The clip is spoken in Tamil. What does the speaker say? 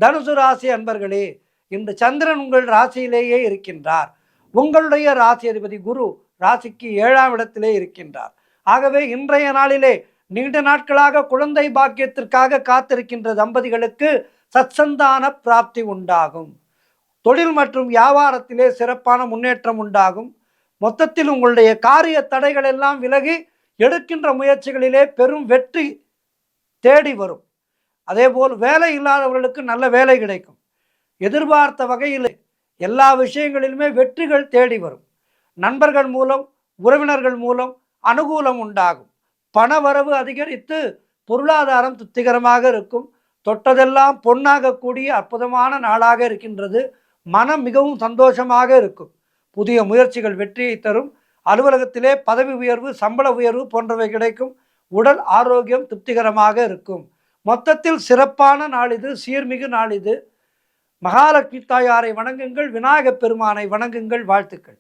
தனுசு ராசி அன்பர்களே, இன்று சந்திரன் உங்கள் ராசியிலேயே இருக்கின்றார். உங்களுடைய ராசி அதிபதி குரு ராசிக்கு 7ஆம் இடத்திலே இருக்கின்றார். ஆகவே இன்றைய நாளிலே நீண்ட நாட்களாக குழந்தை பாக்கியத்திற்காக காத்திருக்கின்ற தம்பதிகளுக்கு சத்சந்தான பிராப்தி உண்டாகும். தொழில் மற்றும் வியாபாரத்திலே சிறப்பான முன்னேற்றம் உண்டாகும். மொத்தத்தில் உங்களுடைய காரிய தடைகள் எல்லாம் விலகி எடுக்கின்ற முயற்சிகளிலே பெரும் வெற்றி தேடி வரும். அதேபோல் வேலை இல்லாதவர்களுக்கு நல்ல வேலை கிடைக்கும். எதிர்பார்த்த வகையில் எல்லா விஷயங்களிலுமே வெற்றிகள் தேடி வரும். நண்பர்கள் மூலம், உறவினர்கள் மூலம் அனுகூலம் உண்டாகும். பண வரவு அதிகரித்து பொருளாதாரம் திருப்திகரமாக இருக்கும். தொட்டதெல்லாம் பொன்னாகக்கூடிய அற்புதமான நாளாக இருக்கின்றது. மனம் மிகவும் சந்தோஷமாக இருக்கும். புதிய முயற்சிகள் வெற்றியை தரும். அலுவலகத்திலே பதவி உயர்வு, சம்பள உயர்வு போன்றவை கிடைக்கும். உடல் ஆரோக்கியம் திருப்திகரமாக இருக்கும். மொத்தத்தில் சிறப்பான நாள் இது, சீர்மிகு நாள் இது. மகாலட்சுமி தாயாரை வணங்குங்கள், விநாயகப் பெருமானை வணங்குங்கள். வாழ்த்துக்கள்.